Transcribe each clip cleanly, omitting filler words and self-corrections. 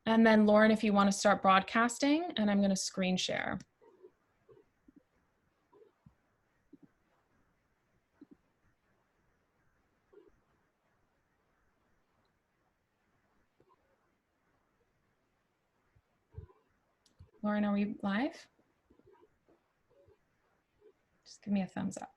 And then Lauren, if you want to start broadcasting, and I'm going to screen share. Lauren, are we live? Just give me a thumbs up.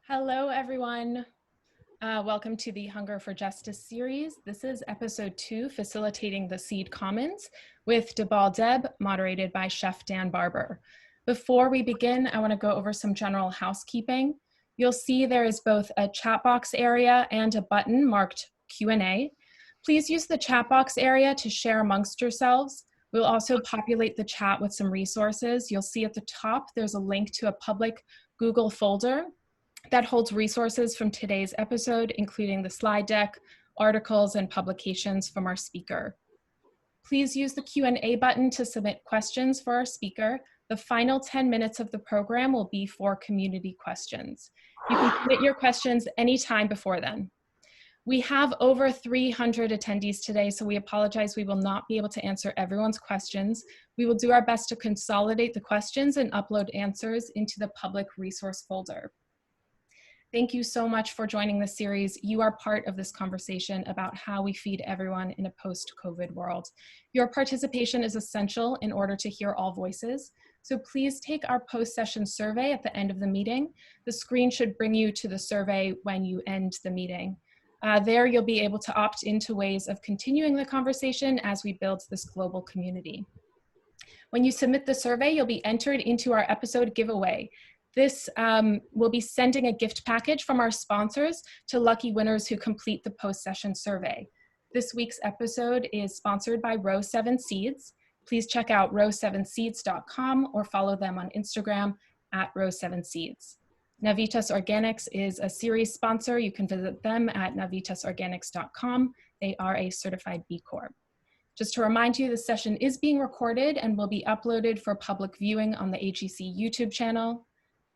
Hello, everyone. Welcome to the Hunger for Justice series. This is episode 2, Facilitating the Seed Commons, with Debal Deb, moderated by Chef Dan Barber. Before we begin, I want to go over some general housekeeping. You'll see there is both a chat box area and a button marked Q&A. Please use the chat box area to share amongst yourselves. We'll also populate the chat with some resources. You'll see at the top there's a link to a public Google folder that holds resources from today's episode, including the slide deck, articles, and publications from our speaker. Please use the Q&A button to submit questions for our speaker. The final 10 minutes of the program will be for community questions. You can submit your questions anytime before then. We have over 300 attendees today, so we apologize we will not be able to answer everyone's questions. We will do our best to consolidate the questions and upload answers into the public resource folder. Thank you so much for joining this series. You are part of this conversation about how we feed everyone in a post-COVID world. Your participation is essential in order to hear all voices. So please take our post-session survey at the end of the meeting. The screen should bring you to the survey when you end the meeting. There you'll be able to opt into ways of continuing the conversation as we build this global community. When you submit the survey, you'll be entered into our episode giveaway. This will be sending a gift package from our sponsors to lucky winners who complete the post-session survey. This week's episode is sponsored by Row 7 Seeds. Please check out row7seeds.com or follow them on Instagram at row7seeds. Navitas Organics is a series sponsor. You can visit them at navitasorganics.com. They are a certified B Corp. Just to remind you, this session is being recorded and will be uploaded for public viewing on the HEC YouTube channel.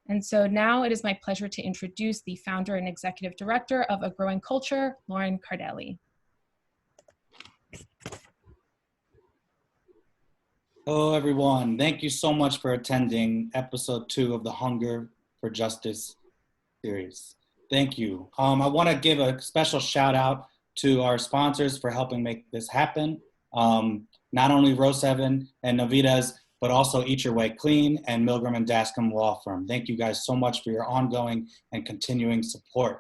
And so now it is my pleasure to introduce the founder and executive director of A Growing Culture, Lauren Cardelli. Hello, everyone. Thank you so much for attending episode 2 of the Hunger for Justice series. Thank you. I want to give a special shout out to our sponsors for helping make this happen. Not only Row 7 and Navitas, but also Eat Your Way Clean and Milgram and Dascom Law Firm. Thank you guys so much for your ongoing and continuing support.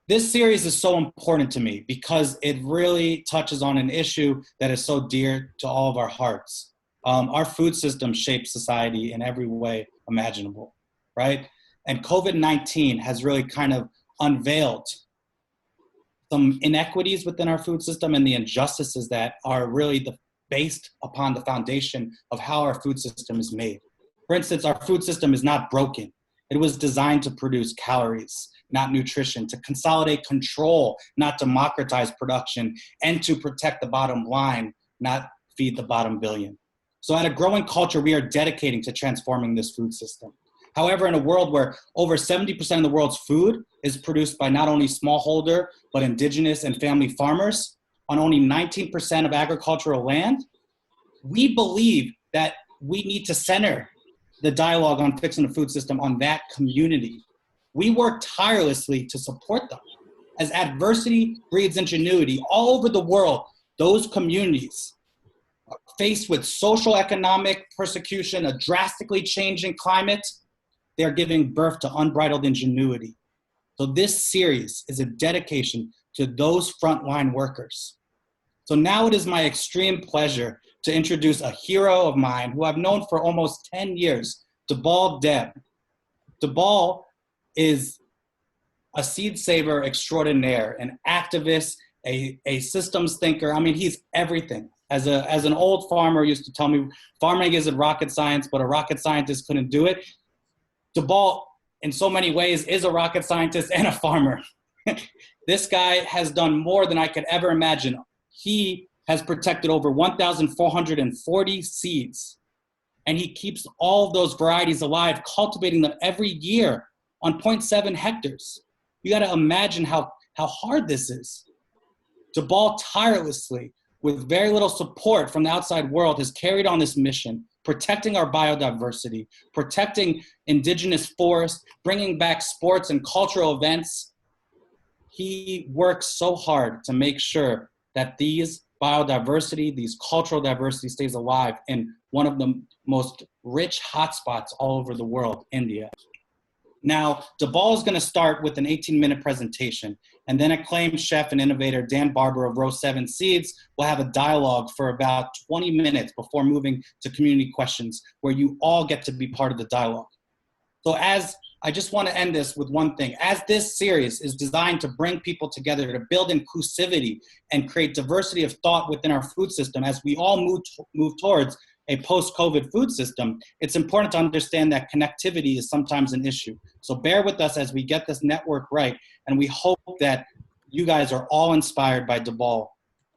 This series is so important to me because it really touches on an issue that is so dear to all of our hearts. Our food system shapes society in every way imaginable, right? And COVID-19 has really kind of unveiled some inequities within our food system and the injustices that are really based upon the foundation of how our food system is made. For instance, our food system is not broken. It was designed to produce calories, not nutrition, to consolidate control, not democratize production, and to protect the bottom line, not feed the bottom billion. So at a growing culture, we are dedicating to transforming this food system. However, in a world where over 70% of the world's food is produced by not only smallholder, but indigenous and family farmers on only 19% of agricultural land, we believe that we need to center the dialogue on fixing the food system on that community. We work tirelessly to support them. As adversity breeds ingenuity all over the world, those communities faced with social economic persecution, a drastically changing climate, they're giving birth to unbridled ingenuity. So this series is a dedication to those frontline workers. So now it is my extreme pleasure to introduce a hero of mine who I've known for almost 10 years, Debal Deb. Debal is a seed saver extraordinaire, an activist, a systems thinker. I mean, he's everything. As an old farmer used to tell me, farming isn't rocket science, but a rocket scientist couldn't do it. Debal, in so many ways, is a rocket scientist and a farmer. This guy has done more than I could ever imagine. He has protected over 1,440 seeds, and he keeps all of those varieties alive, cultivating them every year on 0.7 hectares. You got to imagine how hard this is. Debal tirelessly, with very little support from the outside world, has carried on this mission, protecting our biodiversity, protecting indigenous forests, bringing back sports and cultural events. He works so hard to make sure that these biodiversity, these cultural diversity stays alive in one of the most rich hotspots all over the world, India. Now, Debal is going to start with an 18-minute presentation, and then acclaimed chef and innovator Dan Barber of Row 7 Seeds will have a dialogue for about 20 minutes before moving to community questions, where you all get to be part of the dialogue. So I just want to end this with one thing. As this series is designed to bring people together, to build inclusivity and create diversity of thought within our food system, as we all move towards a post-COVID food system, it's important to understand that connectivity is sometimes an issue. So bear with us as we get this network right, and we hope that you guys are all inspired by Debal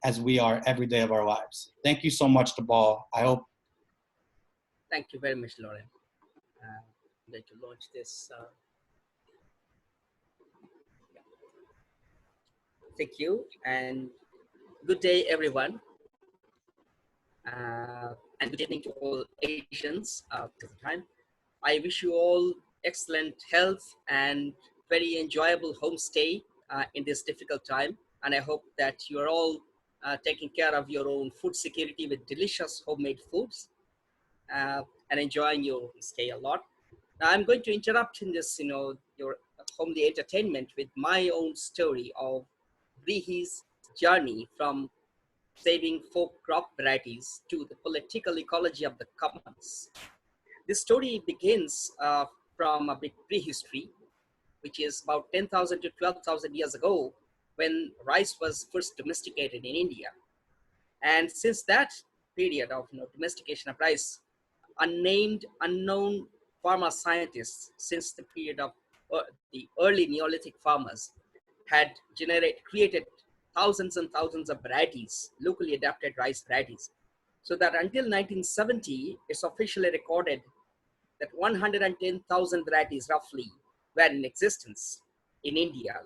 as we are every day of our lives. Thank you so much, Debal. I hope. Thank you very much, Lauren. I'm going to launch this. Thank you, and good day, everyone. And good evening to all Asians at the time. I wish you all excellent health and very enjoyable homestay in this difficult time. And I hope that you are all taking care of your own food security with delicious homemade foods and enjoying your stay a lot. Now I'm going to interrupt in this, your homely entertainment with my own story of Brihi's journey from saving folk crop varieties to the political ecology of the commons. This story begins from a bit prehistory, which is about 10,000 to 12,000 years ago, when rice was first domesticated in India. And since that period of domestication of rice, unnamed, unknown pharma scientists, since the period of the early Neolithic farmers, had created thousands and thousands of varieties, locally adapted rice varieties. So that until 1970, it's officially recorded that 110,000 varieties roughly were in existence in India,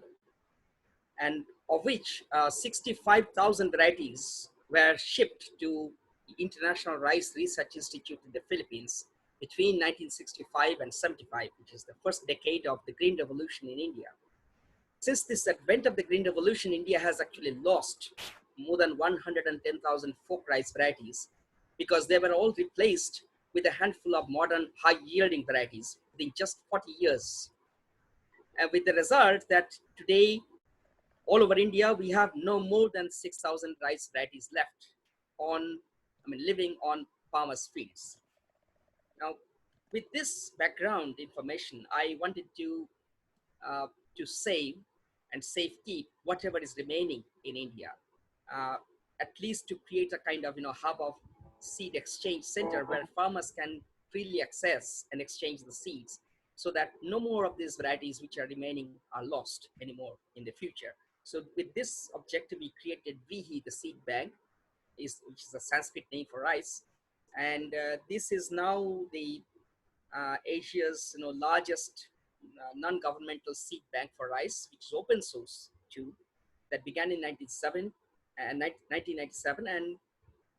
and of which 65,000 varieties were shipped to the International Rice Research Institute in the Philippines between 1965 and 75, which is the first decade of the Green Revolution in India. Since this advent of the Green Revolution, India has actually lost more than 110,000 folk rice varieties because they were all replaced with a handful of modern high-yielding varieties within just 40 years. And with the result that today, all over India, we have no more than 6,000 rice varieties left living on farmers' fields. Now, with this background information, I wanted to save and safekeep whatever is remaining in India, at least to create a kind of hub of seed exchange center where farmers can freely access and exchange the seeds, so that no more of these varieties which are remaining are lost anymore in the future. So with this objective, we created Brihi, the seed bank, which is a Sanskrit name for rice. And this is now the Asia's largest non-governmental seed bank for rice, which is open source too, that began in 1997. And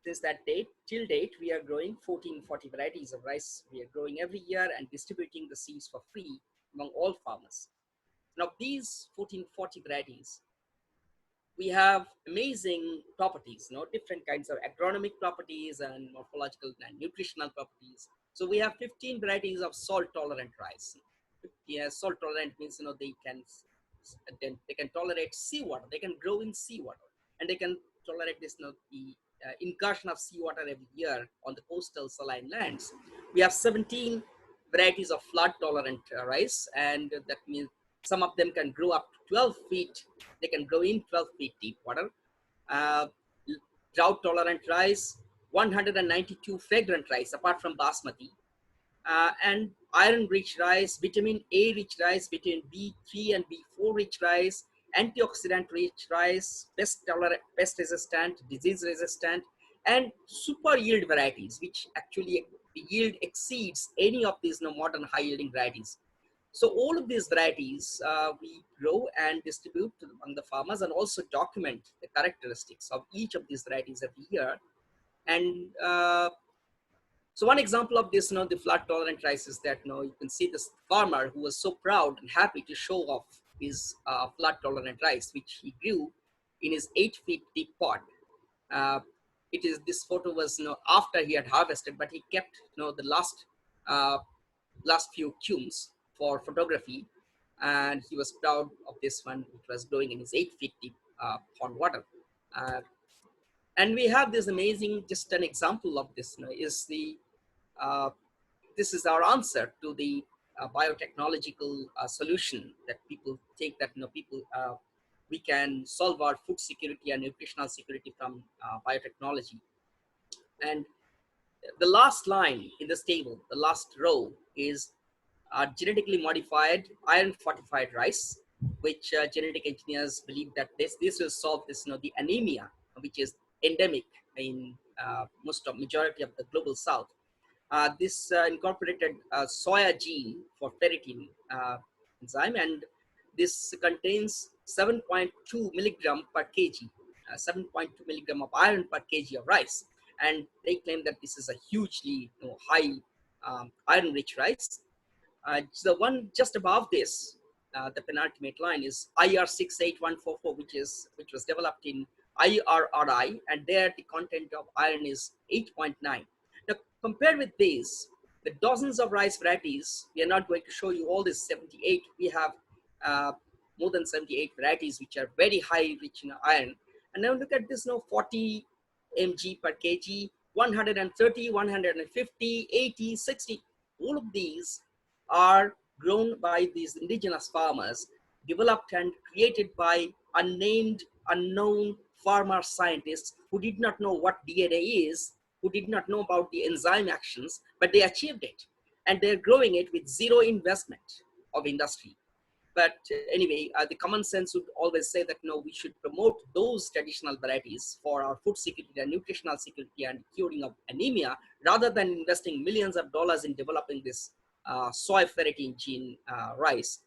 since that date till date, we are growing 1440 varieties of rice. We are growing every year and distributing the seeds for free among all farmers. Now, these 1440 varieties, we have amazing properties, different kinds of agronomic properties and morphological and nutritional properties. So we have 15 varieties of salt tolerant rice. Yeah, salt tolerant means they can tolerate seawater. They can grow in seawater, and they can tolerate this the incursion of seawater every year on the coastal saline lands. We have 17 varieties of flood tolerant rice, and that means some of them can grow up to 12 feet. They can grow in 12 feet deep water. Uh, Drought tolerant rice, 192 fragrant rice apart from basmati, and iron rich rice, vitamin A rich rice, vitamin B3 and B4 rich rice, antioxidant rich rice, pest resistant, disease resistant, and super yield varieties, which actually the yield exceeds any of these modern high yielding varieties. So all of these varieties we grow and distribute among the farmers, and also document the characteristics of each of these varieties every year. And so one example of this, the flood tolerant rice is that, you can see this farmer who was so proud and happy to show off his flood tolerant rice, which he grew in his 8 feet deep pot. Uh, this photo was, after he had harvested, but he kept, the uh, last few tunes for photography, and he was proud of this one, which was growing in his 8 feet deep pond water. Uh, and we have this amazing, just an example of this, is the uh, this is our answer to the biotechnological solution that people think that people we can solve our food security and nutritional security from biotechnology. And the last line in this table, the last row, is genetically modified iron fortified rice, which genetic engineers believe that this will solve this the anemia, which is endemic in majority of the global south. This incorporated soya gene for ferritin enzyme, and this contains 7.2 milligram per kg, 7.2 milligram of iron per kg of rice. And they claim that this is a hugely high iron-rich rice. The one just above this, the penultimate line, is IR68144, which was developed in IRRI, and there the content of iron is 8.9. Now, compared with these, the dozens of rice varieties, we are not going to show you all this 78. We have more than 78 varieties which are very high rich in iron. And now look at this 40 mg per kg, 130, 150, 80, 60. All of these are grown by these indigenous farmers, developed and created by unnamed, unknown farmer scientists who did not know what DNA is, who did not know about the enzyme actions, but they achieved it. And they're growing it with zero investment of industry. But anyway, the common sense would always say that we should promote those traditional varieties for our food security and nutritional security and curing of anemia, rather than investing millions of dollars in developing this soy ferritin gene rice.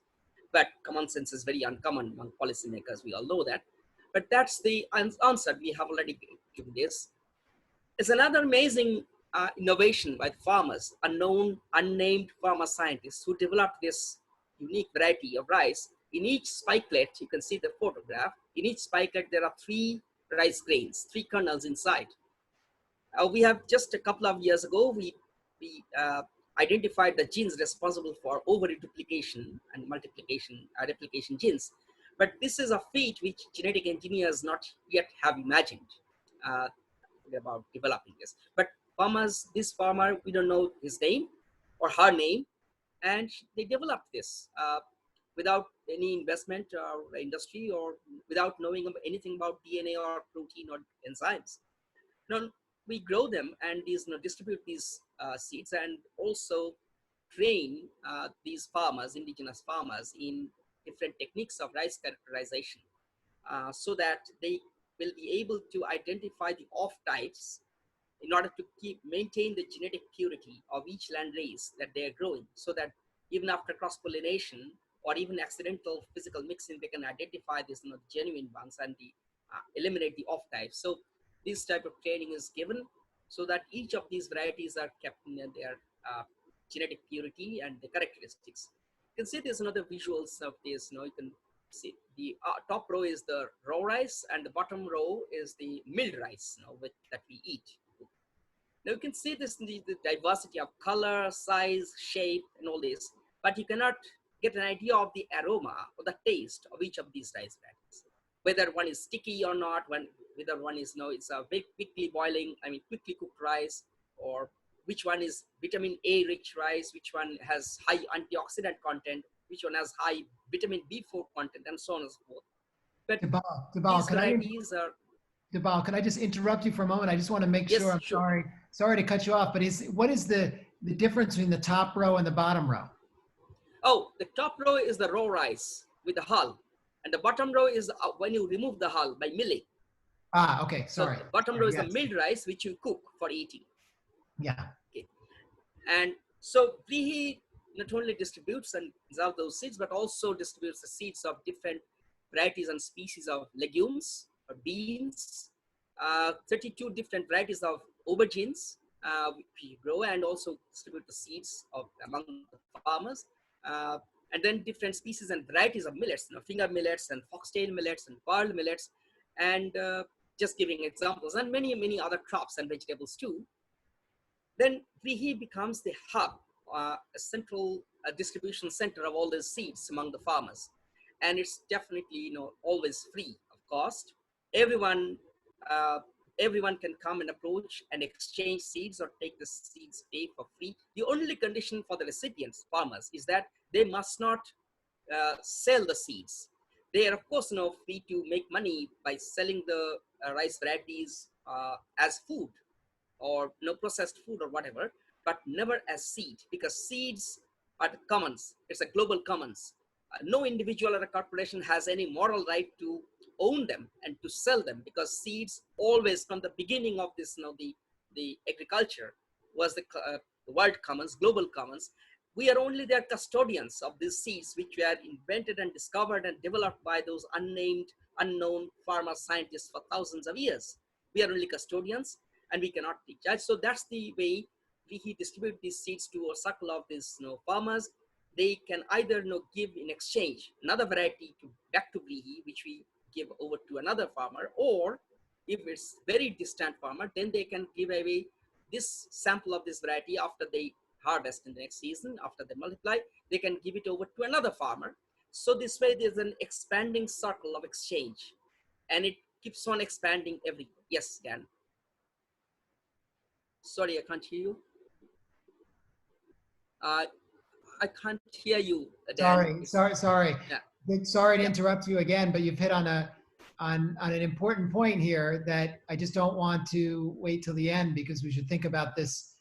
But common sense is very uncommon among policymakers. We all know that. But that's the answer we have already given this. It's another amazing innovation by farmers, unnamed farmer scientists who developed this unique variety of rice. In each spikelet, you can see the photograph. In each spikelet, there are 3 rice grains, 3 kernels inside. We have just a couple of years ago, we identified the genes responsible for overduplication and multiplication, replication genes. But this is a feat which genetic engineers not yet have imagined about developing this. But this farmer, we don't know his name or her name, and they developed this without any investment or industry, or without knowing anything about DNA or protein or enzymes. Now, we grow them and distribute these seeds, and also train these farmers, indigenous farmers, in different techniques of rice characterization, so that they will be able to identify the off types in order to maintain the genetic purity of each land race that they are growing, so that even after cross-pollination or even accidental physical mixing, they can identify these genuine ones and eliminate the off types. So this type of training is given so that each of these varieties are kept in their genetic purity and the characteristics. You can see there's another visuals of this. You can see the top row is the raw rice and the bottom row is the milled rice that we eat. Now you can see this the diversity of color, size, shape, and all this, but you cannot get an idea of the aroma or the taste of each of these rice varieties. Whether one is sticky or not, whether one is it's a quickly boiling, quickly cooked rice, or which one is vitamin A rich rice, which one has high antioxidant content, which one has high vitamin B4 content, and so on and so forth. But Debal, these varieties are. Debal, can I just interrupt you for a moment? I just want to make sure. I'm sure. Sorry to cut you off, but what is the difference between the top row and the bottom row? Oh, the top row is the raw rice with the hull, and the bottom row is when you remove the hull by milling. Ah, okay, sorry. So the bottom row is the milled rice, which you cook for eating. Yeah. Okay. And so Prihi not only distributes and preserves those seeds, but also distributes the seeds of different varieties and species of legumes or beans, 32 different varieties of aubergines which we grow, and also distribute the seeds among the farmers. And then different species and varieties of millets, finger millets and foxtail millets and pearl millets, and just giving examples, and many, many other crops and vegetables too. Then Prihi becomes the hub, a central distribution center of all these seeds among the farmers. And it's definitely, always free of cost. Everyone can come and approach and exchange seeds or take the seeds pay for free. The only condition for the recipients, farmers, is that they must not sell the seeds. They are, of course, free to make money by selling the rice varieties as food, or processed food or whatever, but never as seed, because seeds are the commons. It's a global commons. No individual or a corporation has any moral right to own them and to sell them, because seeds always, from the beginning of this, the agriculture was the world commons, global commons. We are only their custodians of these seeds, which were invented and discovered and developed by those unknown farmer scientists for thousands of years. We are only custodians, and we cannot be judged. So that's the way we distribute these seeds to a circle of these farmers. They can either give in exchange another variety back to Brihi, which we give over to another farmer, or if it's very distant farmer, then they can give away this sample of this variety after they harvest in the next season. After they multiply, they can give it over to another farmer. So this way there's an expanding circle of exchange, and it keeps on expanding every year. Yes, Dan. Sorry, I can't hear you. I can't hear you, Dan. Sorry. Yeah. Sorry to interrupt you again, but you've hit on an important point here that I just don't want to wait till the end, because we should think about this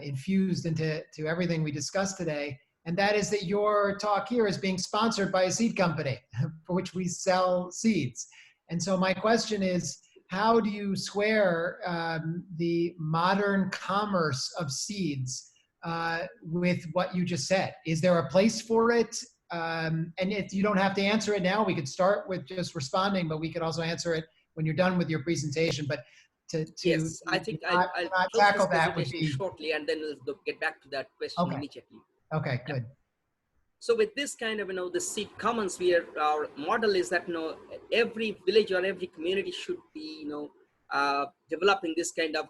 infused into everything we discussed today. And that is that your talk here is being sponsored by a seed company for which we sell seeds. And so my question is, how do you square the modern commerce of seeds with what you just said? Is there a place for it? And if you don't have to answer it now, we could start with just responding, but we could also answer it when you're done with your presentation. But yes, I think I'll tackle that would be shortly, and then we'll get back to that question immediately. Okay, good. So with this kind of, the seed commons, our model is that, every village or every community should be, developing this kind of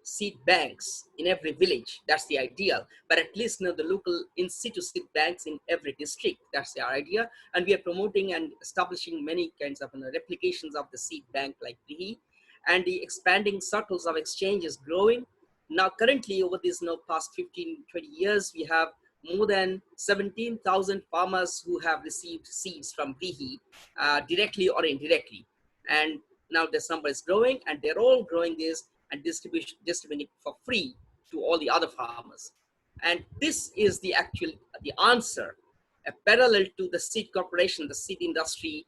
seed banks in every village. That's the ideal. But at least, the local in situ seed banks in every district. That's our idea. And we are promoting and establishing many kinds of replications of the seed bank like Prihi. And the expanding circles of exchange is growing. Now, currently, over these past 15, 20 years, we have more than 17,000 farmers who have received seeds from Prihi directly or indirectly. And now this number is growing, and they're all growing this and distributing it for free to all the other farmers. And this is the answer, a parallel to the seed corporation, the seed industry,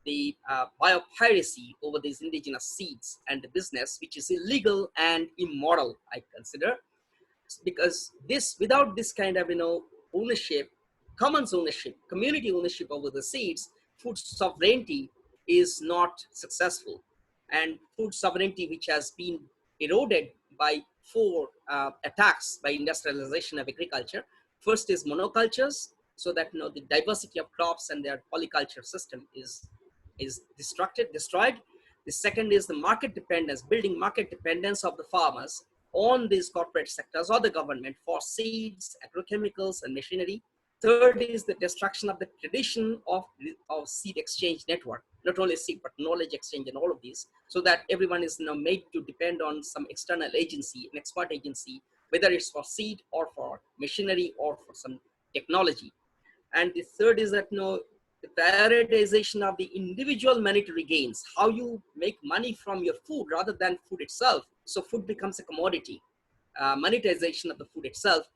the biopiracy over these indigenous seeds and the business, which is illegal and immoral, I consider, because this, without this kind of, ownership, commons ownership, community ownership over the seeds, food sovereignty is not successful. And food sovereignty, which has been eroded by four attacks by industrialization of agriculture. First is monocultures, so that the diversity of crops and their polyculture system is destroyed. The second is the market dependence, building market dependence of the farmers on these corporate sectors or the government for seeds, agrochemicals, and machinery. Third is the destruction of the tradition of seed exchange network, not only seed, but knowledge exchange and all of these, so that everyone is now made to depend on some external agency, an expert agency, whether it's for seed or for machinery or for some technology. And the third is that the prioritization of the individual monetary gains, how you make money from your food rather than food itself. So food becomes a commodity, monetization of the food itself,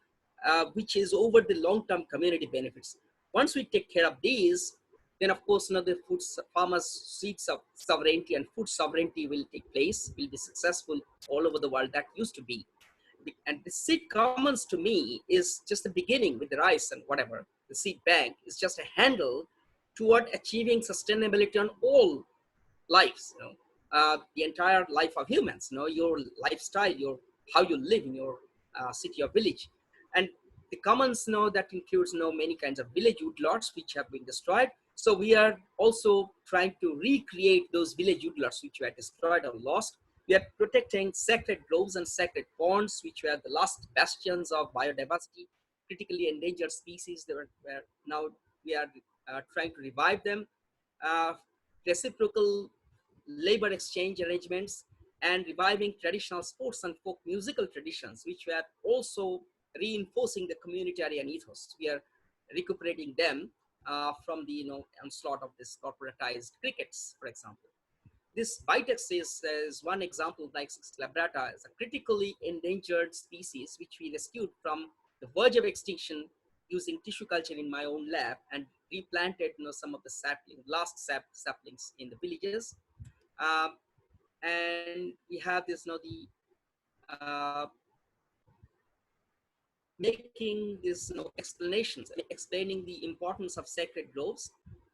which is over the long-term community benefits. Once we take care of these, then of course, the food farmers' seeds of sovereignty and food sovereignty will take place, will be successful all over the world. That used to be. And the seed commons to me is just the beginning with the rice and whatever. The seed bank is just a handle toward achieving sustainability on all lives, the entire life of humans, your lifestyle, how you live in your city or village. And the commons, that includes many kinds of village woodlots which have been destroyed. So we are also trying to recreate those village woodlots which were destroyed or lost. We are protecting sacred groves and sacred ponds, which were the last bastions of biodiversity, critically endangered species. Where now we are trying to revive them. Reciprocal labor exchange arrangements, and reviving traditional sports and folk musical traditions, which were also reinforcing the communitarian ethos. We are recuperating them from the onslaught of this corporatized crickets, for example. This Vitex is one example. Like labrata is a critically endangered species which we rescued from the verge of extinction using tissue culture in my own lab and replanted some of the last saplings in the villages. And we have this making this explanations, explaining the importance of sacred groves.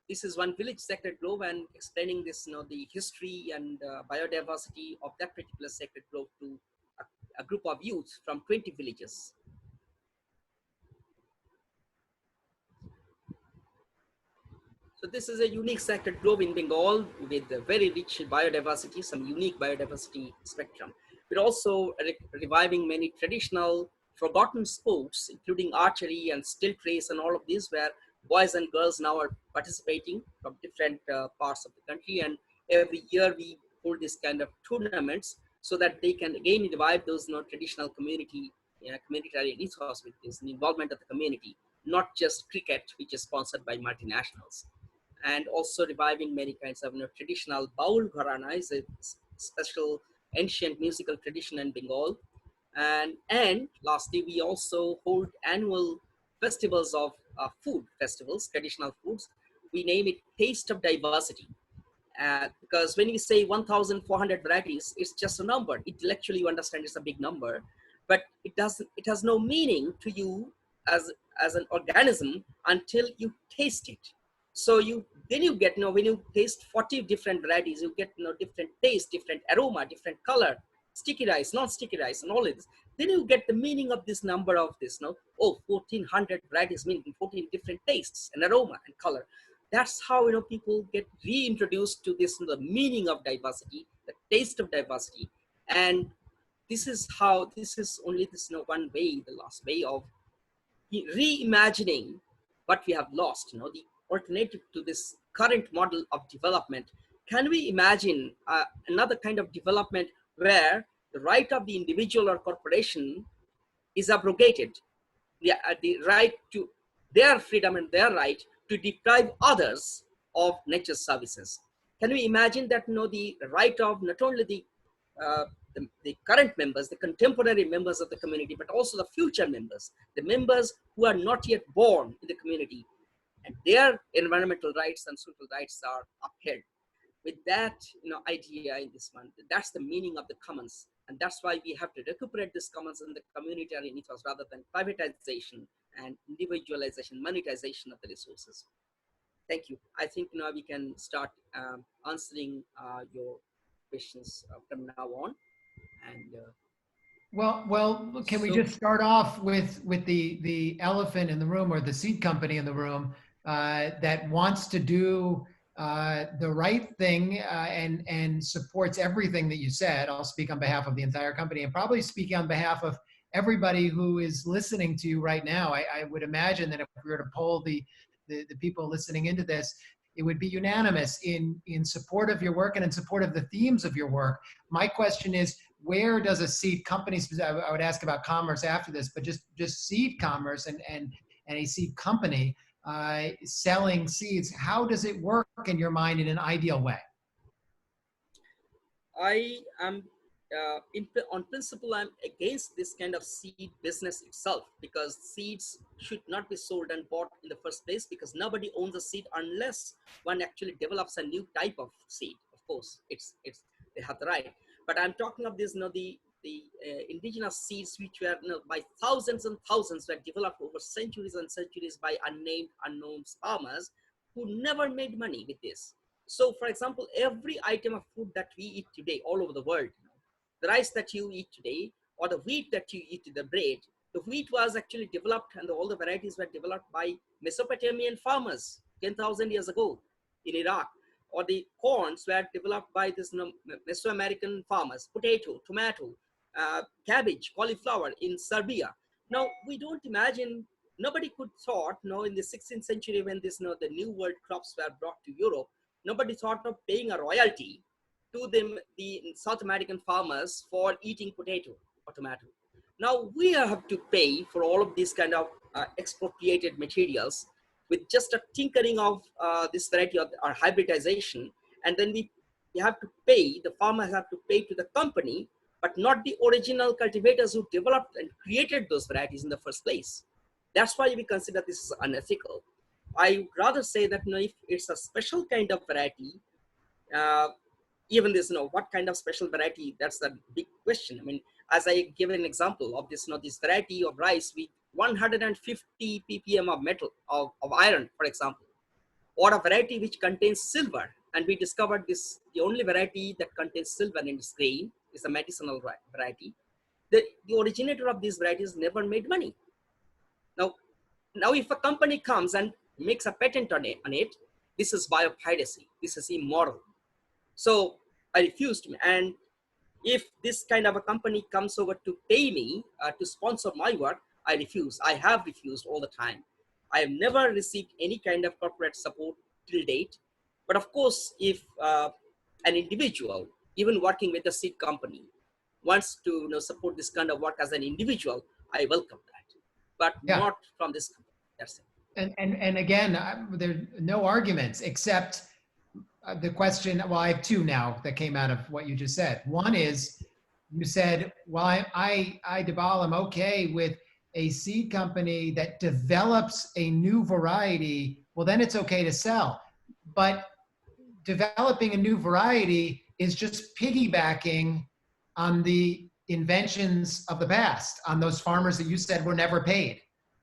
This is one village sacred grove, and explaining this the history and biodiversity of that particular sacred grove to a group of youth from 20 villages. So this is a unique sacred grove in Bengal with a very rich biodiversity, some unique biodiversity spectrum. We're also reviving many traditional forgotten sports, including archery and stilt race and all of these, where boys and girls now are participating from different parts of the country. And every year we hold this kind of tournaments so that they can again revive those traditional communitarian ethos with this involvement of the community, not just cricket, which is sponsored by multinationals. And also reviving many kinds of traditional baul gharana is a special ancient musical tradition in Bengal. And lastly, we also hold annual festivals of food festivals, traditional foods. We name it Taste of Diversity. Because when we say 1,400 varieties, it's just a number. Intellectually, you understand it's a big number, but it has no meaning to you as an organism until you taste it. So then you get, when you taste 40 different varieties, you get different taste, different aroma, different color, sticky rice, non-sticky rice, and all of this. Then you get the meaning of this number of this, 1,400 varieties, meaning 14 different tastes and aroma and color. That's how people get reintroduced to this, the meaning of diversity, the taste of diversity. And this is only this one way, the last way of reimagining what we have lost, the alternative to this current model of development. Can we imagine another kind of development where the right of the individual or corporation is abrogated, the right to their freedom and their right to deprive others of nature's services? Can we imagine that the right of not only the current members, the contemporary members of the community, but also the future members, the members who are not yet born in the community, and their environmental rights and social rights are upheld. With that, idea in this one, that's the meaning of the commons, and that's why we have to recuperate this commons in the communitarian ethos rather than privatization and individualization, monetization of the resources. Thank you. I think now we can start answering your questions from now on. And Well, can we just start off with the elephant in the room, or the seed company in the room, that wants to do the right thing and supports everything that you said? I'll speak on behalf of the entire company, and probably speaking on behalf of everybody who is listening to you right now. I would imagine that if we were to poll the people listening into this, it would be unanimous in support of your work and in support of the themes of your work. My question is, where does a seed company, I would ask about commerce after this, but just seed commerce and a seed company selling seeds, how does it work in your mind in an ideal way? I am, on principle, I'm against this kind of seed business itself, because seeds should not be sold and bought in the first place, because nobody owns a seed unless one actually develops a new type of seed. Of course, they have the right. But I'm talking of this, the indigenous seeds which were by thousands and thousands were developed over centuries and centuries by unnamed, unknown farmers who never made money with this. So, for example, every item of food that we eat today all over the world, the rice that you eat today, or the wheat that you eat, the bread, the wheat was actually developed, and all the varieties were developed by Mesopotamian farmers 10,000 years ago in Iraq. Or the corns were developed by this Mesoamerican farmers, potato, tomato, cabbage, cauliflower in Serbia. Now, we don't imagine, nobody could thought, in the 16th century when this, the new world crops were brought to Europe, nobody thought of paying a royalty to them, the South American farmers, for eating potato or tomato. Now we have to pay for all of these kind of expropriated materials with just a tinkering of this variety of our hybridization, and then we have to pay, the farmers have to pay to the company, but not the original cultivators who developed and created those varieties in the first place. That's why we consider this is unethical. I would rather say that if it's a special kind of variety, even this, what kind of special variety, that's the big question. I mean, as I give an example of this, this variety of rice with 150 ppm of metal, of iron, for example, or a variety which contains silver. And we discovered this, the only variety that contains silver in its grain is a medicinal variety. The originator of these varieties never made money. Now if a company comes and makes a patent on it, this is biopiracy. This is immoral. So I refused. And if this kind of a company comes over to pay me to sponsor my work, I refuse. I have refused all the time. I have never received any kind of corporate support till date. But of course, if an individual, even working with a seed company, wants to support this kind of work as an individual, I welcome that. But not from this company. That's it. And again, there are no arguments except the question. Well, I have two now that came out of what you just said. One is, you said, well, I Debal, I'm okay with a seed company that develops a new variety. Well, then it's okay to sell. But developing a new variety is just piggybacking on the inventions of the past, on those farmers that you said were never paid.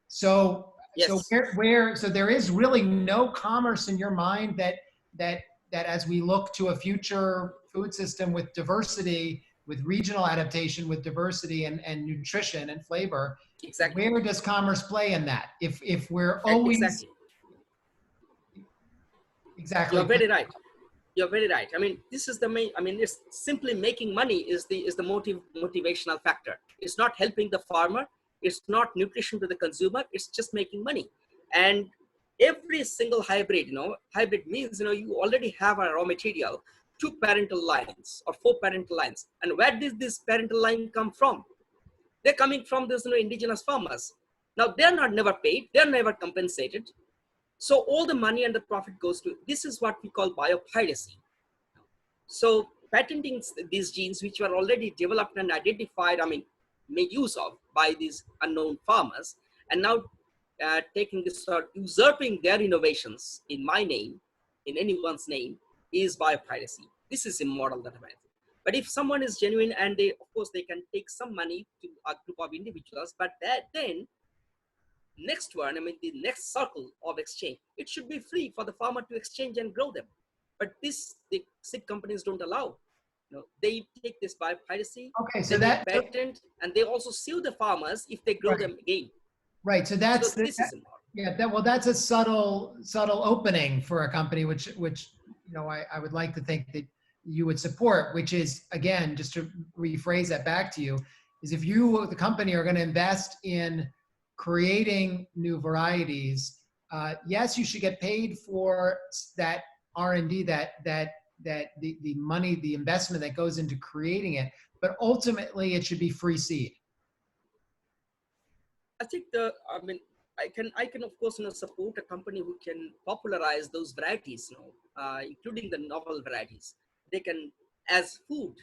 So, yes. So there is really no commerce in your mind that as we look to a future food system with diversity, with regional adaptation, with diversity and nutrition and flavor, exactly, where does commerce play in that? If we're always exactly. You're very right. You're very right. I mean, this is the main. I mean, it's simply making money is the motivational factor. It's not helping the farmer. It's not nutrition to the consumer. It's just making money. And every single hybrid, hybrid means you already have a raw material, 2 parental lines or 4 parental lines. And where did this parental line come from? They're coming from this indigenous farmers. Now they're not never paid. They're never compensated. So all the money and the profit goes to, this is what we call biopiracy. So patenting these genes, which were already developed and identified, made use of by these unknown farmers, and now taking this or usurping their innovations in my name, in anyone's name, is biopiracy. This is immoral, that I. But if someone is genuine and they, of course, they can take some money to a group of individuals, but that then next one, I mean, the next circle of exchange, it should be free for the farmer to exchange and grow them. But this, the seed companies don't allow. You know, they take this biopiracy, Okay, so they that patent, and they also sue the farmers if they grow right. them again. Right. So that's So this is immoral. yeah. Well, that's a subtle opening for a company, which you know I would like to think that you would support. Which is, again, just to rephrase that back to you, is if you, the company, are going to invest in creating new varieties, yes, you should get paid for that R&D, that the money, the investment that goes into creating it, but ultimately it should be free seed. I think I can of course, support a company who can popularize those varieties, including the novel varieties. They can, as food,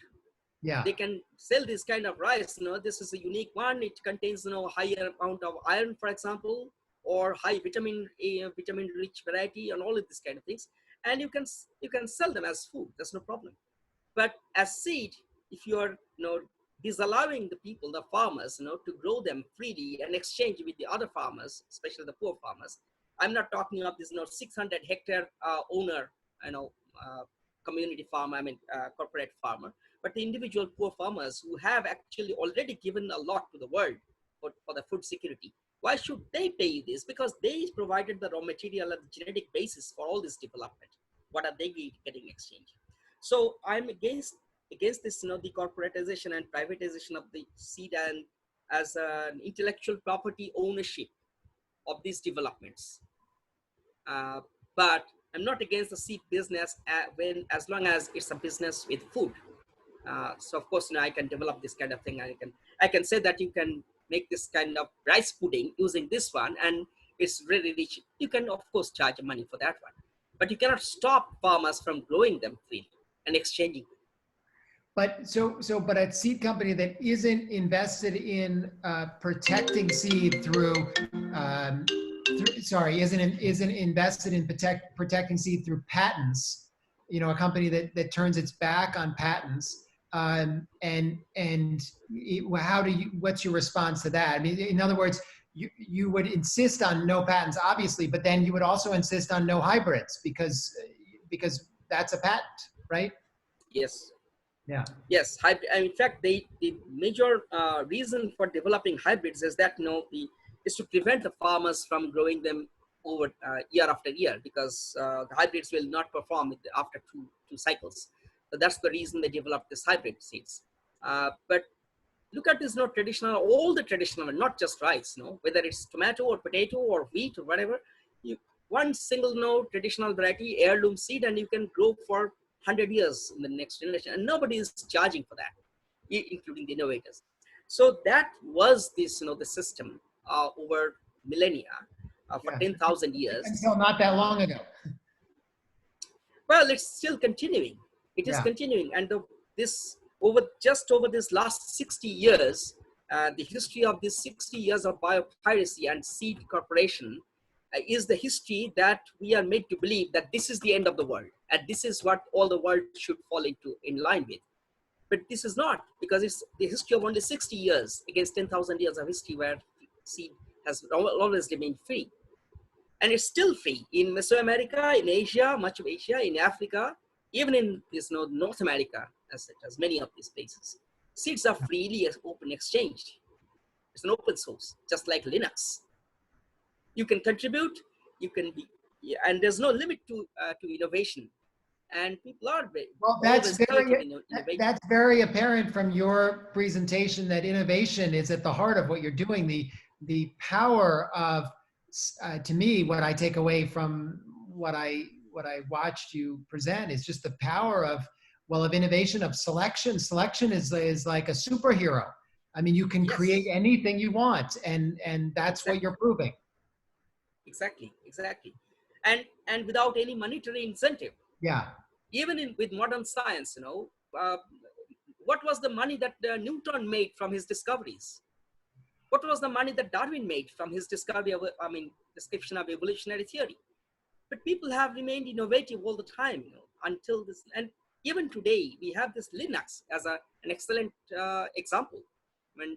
Yeah. they can sell this kind of rice. This is a unique one. It contains, higher amount of iron, for example, or high vitamin rich variety, and all of these kind of things. And you can sell them as food. That's no problem. But as seed, if you are, disallowing the people, the farmers, to grow them freely and exchange with the other farmers, especially the poor farmers. I'm not talking of this, 600 hectare owner, community farmer, corporate farmer, but the individual poor farmers who have actually already given a lot to the world for the food security. Why should they pay you this? Because they provided the raw material and the genetic basis for all this development. What are they getting exchanged? So I'm against this, the corporatization and privatization of the seed and as an intellectual property ownership of these developments. But I'm not against the seed business as long as it's a business with food. So of course, I can develop this kind of thing. I can say that you can make this kind of rice pudding using this one, and it's really rich. You can of course charge money for that one, but you cannot stop farmers from growing them freely and exchanging. But but a seed company that isn't invested in protecting seed isn't invested in protecting seed through patents. A company that turns its back on patents. What's your response to that? I mean, in other words, you would insist on no patents, obviously, but then you would also insist on no hybrids because that's a patent, right? Yes. Yeah. Yes. In fact, the major reason for developing hybrids is that is to prevent the farmers from growing them over year after year, because the hybrids will not perform after two cycles. So that's the reason they developed this hybrid seeds. But look at this, all the traditional, not just rice, whether it's tomato or potato or wheat or whatever, one single traditional variety, heirloom seed, and you can grow for 100 years in the next generation, and nobody is charging for that, including the innovators. So that was this, the system over millennia, for 10,000 years. Until not that long ago. Well, it's still continuing. It is continuing, and over this last 60 years, the history of this 60 years of biopiracy and seed corporation is the history that we are made to believe that this is the end of the world, and this is what all the world should fall in line with. But this is not, because it's the history of only 60 years against 10,000 years of history where seed has always remained free. And it's still free in Mesoamerica, in Asia, much of Asia, in Africa, even in this North America, as many of these places. Seeds are freely open exchanged. It's an open source, just like Linux. You can contribute, and there's no limit to innovation. And people are that's very apparent from your presentation, that innovation is at the heart of what you're doing. The power of, to me, what I take away from what I watched you present is just the power of innovation, of selection. Selection is like a superhero. I mean, you can create anything you want, and that's what you're proving. Exactly. And without any monetary incentive. Yeah. Even with modern science, what was the money that Newton made from his discoveries? What was the money that Darwin made from his discovery of, description of evolutionary theory? But people have remained innovative all the time, until this. And even today, we have this Linux as an excellent example. When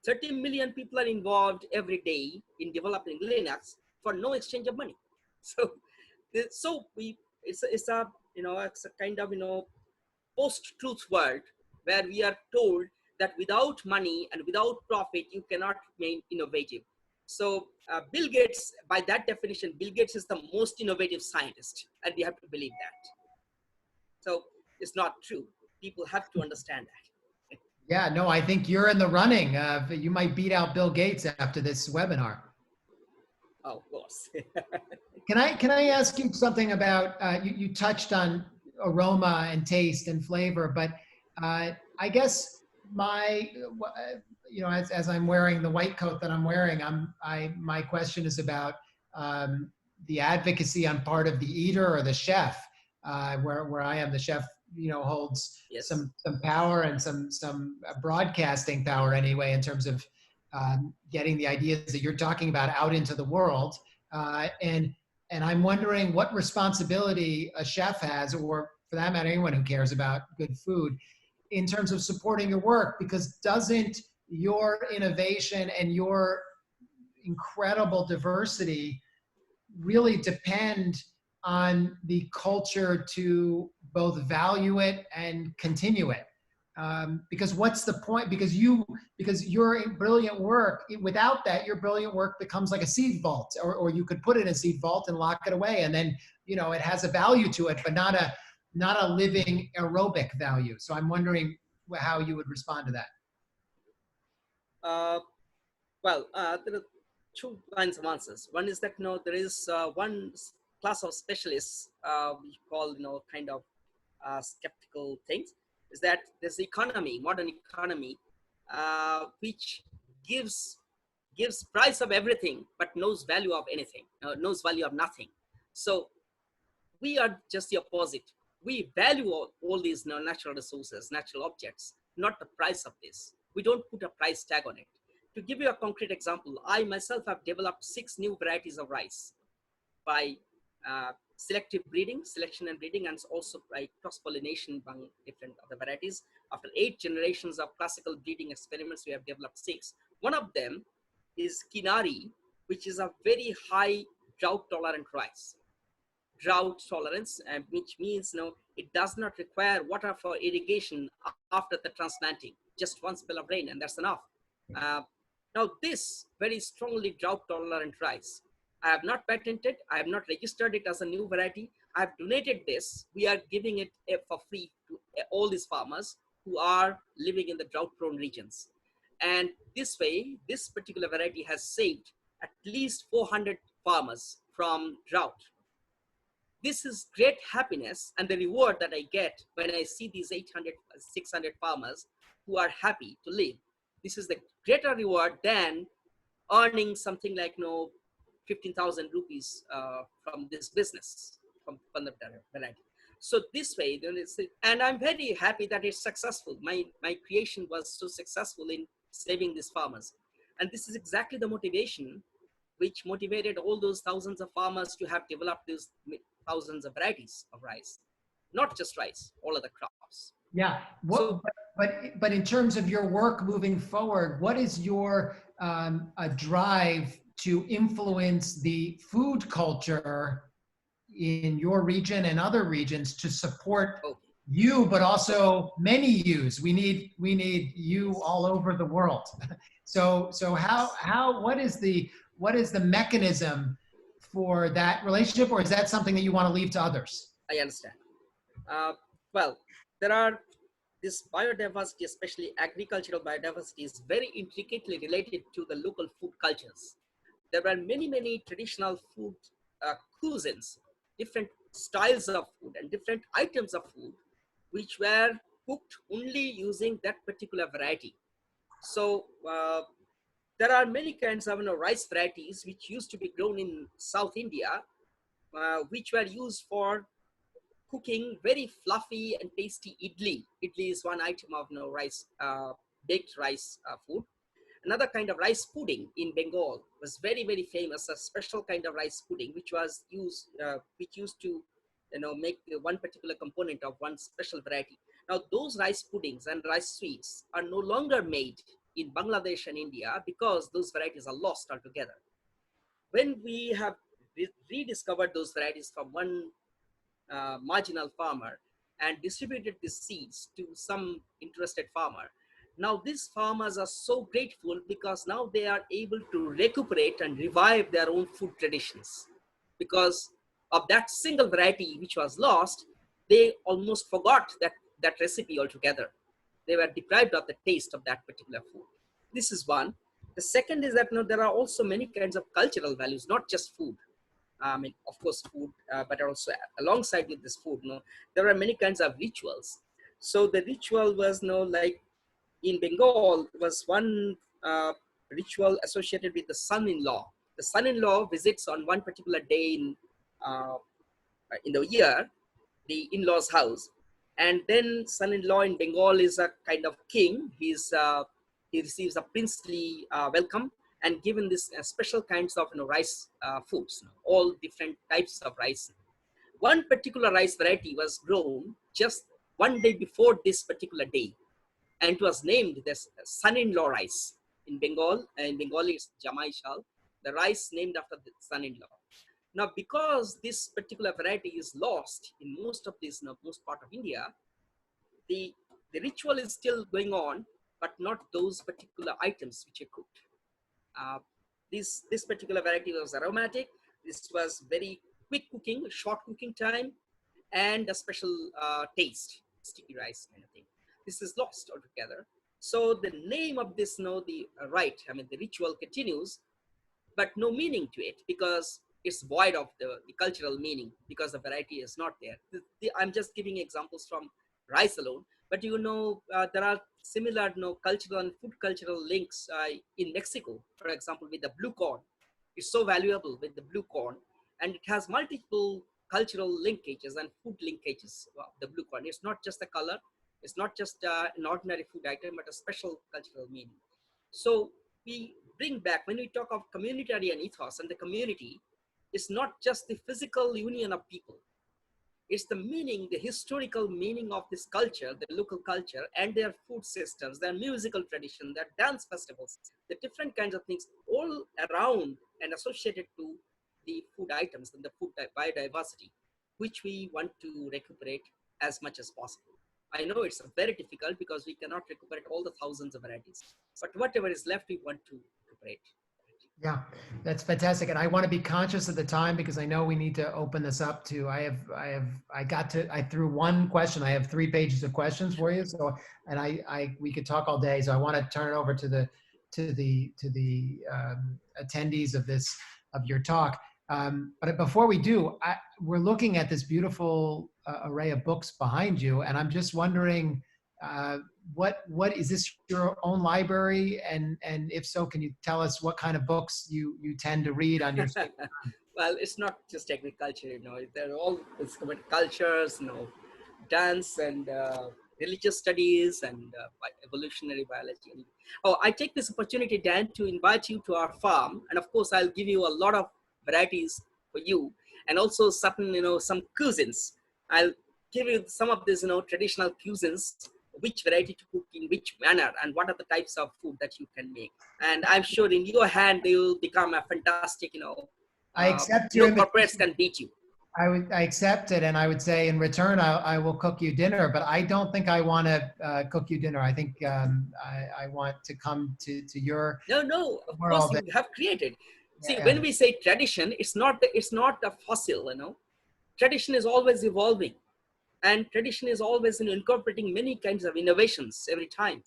30 million people are involved every day in developing Linux for no exchange of money. So, it's a it's a kind of post-truth world where we are told that without money and without profit, you cannot remain innovative. So Bill Gates, by that definition, Bill Gates is the most innovative scientist, and we have to believe that. So it's not true. People have to understand that. Yeah, no, I think you're in the running. You might beat out Bill Gates after this webinar. Oh, of course. Can I ask you something about, you touched on aroma and taste and flavor, but I guess as I'm wearing the white coat that I'm wearing, my question is about the advocacy on part of the eater or the chef, where I am the chef, holds Yes. some power and some broadcasting power anyway, in terms of getting the ideas that you're talking about out into the world. And I'm wondering what responsibility a chef has, or for that matter, anyone who cares about good food, in terms of supporting your work, because doesn't your innovation and your incredible diversity really depend on the culture to both value it and continue it? Because what's the point? Because your brilliant work, without that, your brilliant work becomes like a seed vault, or you could put it in a seed vault and lock it away, and then it has a value to it, but not a living aerobic value. So I'm wondering how you would respond to that. There are two kinds of answers. One is that there is one class of specialists we call kind of skeptical things. Is that there's the economy, modern economy, which gives price of everything but knows value of anything, knows value of nothing. So we are just the opposite. We value all these natural resources, natural objects, not the price of this. We don't put a price tag on it. To give you a concrete example, I myself have developed 6 new varieties of rice by selection and breeding, and also by cross-pollination among different other varieties. After 8 generations of classical breeding experiments, we have developed 6. One of them is Kinari, which is a very high drought-tolerant rice. Drought tolerance, which means it does not require water for irrigation after the transplanting. Just one spell of rain, and that's enough. Now, this very strongly drought-tolerant rice, I have not patented, I have not registered it as a new variety. I have donated this. We are giving it for free to all these farmers who are living in the drought-prone regions. And this way, this particular variety has saved at least 400 farmers from drought. This is great happiness, and the reward that I get when I see these 800, 600 farmers who are happy to live. This is the greater reward than earning something like 15,000 rupees from this business, from the variety. So this way, and I'm very happy that it's successful. My creation was so successful in saving these farmers. And this is exactly the motivation which motivated all those thousands of farmers to have developed these thousands of varieties of rice. Not just rice, all other crops. Yeah. But in terms of your work moving forward, what is your drive to influence the food culture in your region and other regions to support you, but also many yous? We need you all over the world. So what is the mechanism for that relationship, or is that something that you want to leave to others? I understand. There are this biodiversity, especially agricultural biodiversity, is very intricately related to the local food cultures. There are many traditional food cuisines, different styles of food and different items of food, which were cooked only using that particular variety. So there are many kinds of rice varieties which used to be grown in South India, which were used for cooking very fluffy and tasty idli. Idli is one item of rice, baked rice food. Another kind of rice pudding in Bengal was very, very famous, a special kind of rice pudding, which was which used to, make one particular component of one special variety. Now, those rice puddings and rice sweets are no longer made in Bangladesh and India because those varieties are lost altogether. When we have rediscovered those varieties from one marginal farmer and distributed these seeds to some interested farmer, now these farmers are so grateful because now they are able to recuperate and revive their own food traditions. Because of that single variety which was lost, they almost forgot that recipe altogether. They were deprived of the taste of that particular food. This is one. The second is that there are also many kinds of cultural values, not just food. I mean, of course, food, but also alongside with this food, there are many kinds of rituals. So the ritual was, like in Bengal, was one ritual associated with the son-in-law. The son-in-law visits on one particular day in the year, the in-laws house, and then son-in-law in Bengal is a kind of king. He receives a princely welcome and given this special kinds of rice foods, all different types of rice. One particular rice variety was grown just one day before this particular day, and it was named this son-in-law rice. In Bengali it's Jamai Shal, the rice named after the son-in-law. Now, because this particular variety is lost in most of this, most part of India, the ritual is still going on, but not those particular items which are cooked. Uh, this particular variety was aromatic. This was very quick cooking, short cooking time, and a special taste, sticky rice kind of thing. This is lost altogether. So the name of this, the rite, I mean, the ritual continues, but no meaning to it because it's void of the cultural meaning because the variety is not there. I'm just giving examples from rice alone, but there are similar cultural and food cultural links in Mexico, for example, with the blue corn. It's so valuable with the blue corn, and it has multiple cultural linkages and food linkages. Well, the blue corn, it's not just the color, it's not just an ordinary food item, but a special cultural meaning. So we bring back, when we talk of communitarian ethos and the community, it's not just the physical union of people. It's the meaning, the historical meaning of this culture, the local culture, and their food systems, their musical tradition, their dance festivals, the different kinds of things all around and associated to the food items and the food biodiversity, which we want to recuperate as much as possible. I know it's very difficult because we cannot recuperate all the thousands of varieties, but whatever is left, we want to recuperate. Yeah, that's fantastic. And I want to be conscious of the time because I know we need to open this up to, I threw one question. I have 3 pages of questions for you. So, and we could talk all day. So I want to turn it over to the attendees of your talk. But before we do, we're looking at this beautiful array of books behind you. And I'm just wondering, what is this your own library? And if so, can you tell us what kind of books you tend to read on your spare time? Well, it's not just agriculture, they're all cultures, dance and religious studies and evolutionary biology. Oh, I take this opportunity, Dan, to invite you to our farm. And of course, I'll give you a lot of varieties for you and also certain, some cuisines. I'll give you some of these, traditional cuisines, which variety to cook in which manner and what are the types of food that you can make. And I'm sure in your hand, they will become a fantastic, I accept your corporates can beat you. I accept it, and I would say in return I will cook you dinner. But I don't think I want to cook you dinner. I think I want to come to your no. Of course, you have created. See, yeah. when we say tradition, it's not a fossil. Tradition is always evolving, and tradition is always incorporating many kinds of innovations every time.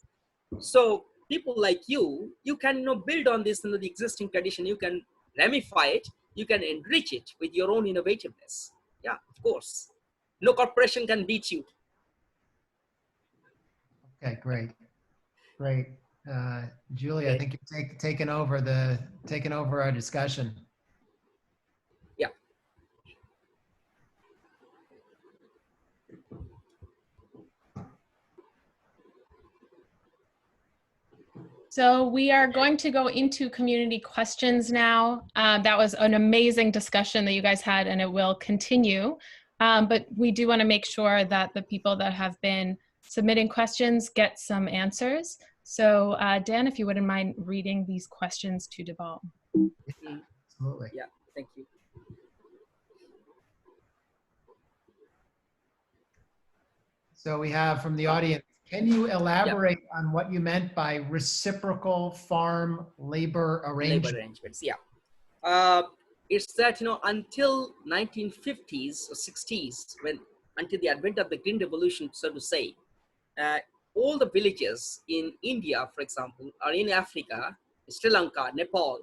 So people like you can build on this, the existing tradition. You can ramify it, you can enrich it with your own innovativeness. Yeah, of course. No corporation can beat you. Okay, great. Julie, Great. I think you're taking over our discussion. Yeah. So we are going to go into community questions now. That was an amazing discussion that you guys had, and it will continue. But we do want to make sure that the people that have been submitting questions get some answers. So Dan, if you wouldn't mind reading these questions to Debal. Mm, Absolutely. yeah, thank you. So we have from the audience, can you elaborate Yeah. on what you meant by reciprocal farm labor arrangements? Labor arrangements, yeah. It's that, until 1950s or 60s, until the advent of the Green Revolution, so to say, uh, all the villages in India, for example, or in Africa, Sri Lanka, Nepal,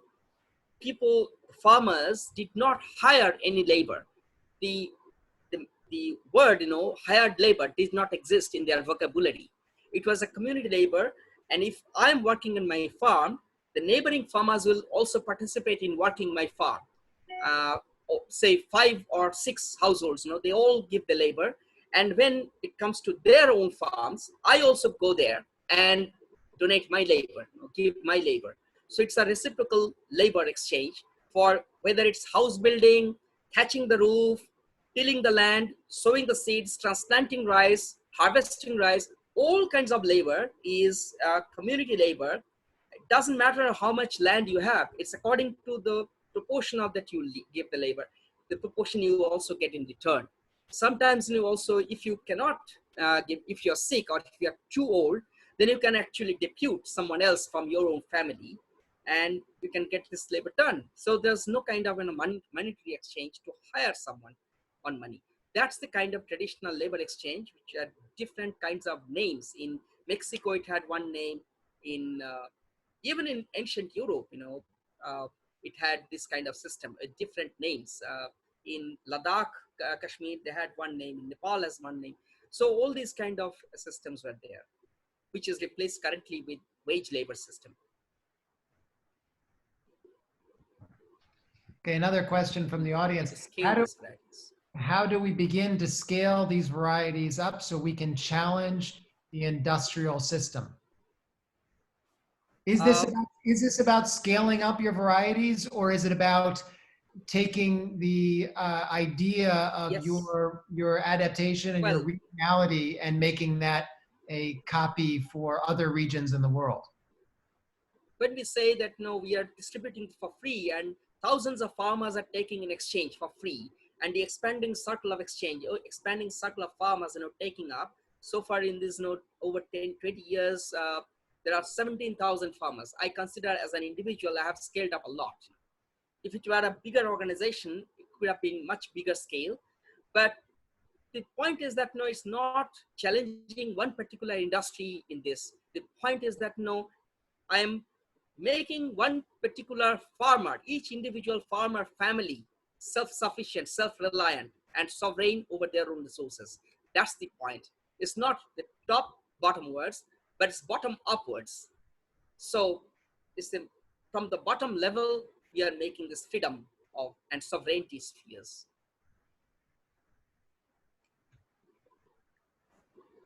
farmers did not hire any labor. The, the word, hired labor did not exist in their vocabulary. It was a community labor. And if I'm working on my farm, the neighboring farmers will also participate in working my farm. Say 5 or 6 households, they all give the labor. And when it comes to their own farms, I also go there and donate my labor, give my labor. So it's a reciprocal labor exchange for whether it's house building, thatching the roof, tilling the land, sowing the seeds, transplanting rice, harvesting rice. All kinds of labor is community labor. It doesn't matter how much land you have. It's according to the proportion of that you give the labor, the proportion you also get in return. Sometimes also, if you cannot give, if you're sick or if you're too old, then you can actually depute someone else from your own family and you can get this labor done. So there's no kind of monetary exchange to hire someone on money. That's the kind of traditional labor exchange, which had different kinds of names. In Mexico, it had one name. In even in ancient Europe, it had this kind of system, different names. In Ladakh, Kashmir, they had one name. In Nepal, has one name. So all these kind of systems were there, which is replaced currently with wage labor system. Okay, another question from the audience. How do we begin to scale these varieties up so we can challenge the industrial system? Is this about scaling up your varieties, or is it about taking the idea of Yes. your adaptation and your regionality and making that a copy for other regions in the world? When we say that no, we are distributing for free and thousands of farmers are taking in exchange for free, and the expanding circle of exchange, expanding circle of farmers, taking up. So far in this over 10, 20 years, there are 17,000 farmers. I consider as an individual, I have scaled up a lot. If it were a bigger organization, it could have been much bigger scale. But the point is that no, it's not challenging one particular industry in this. The point is that no, I am making one particular farmer, each individual farmer family, self-sufficient, self-reliant, and sovereign over their own resources. That's the point. It's not the top bottomwards, but it's bottom upwards. So it's from the bottom level, we are making this freedom of and sovereignty spheres.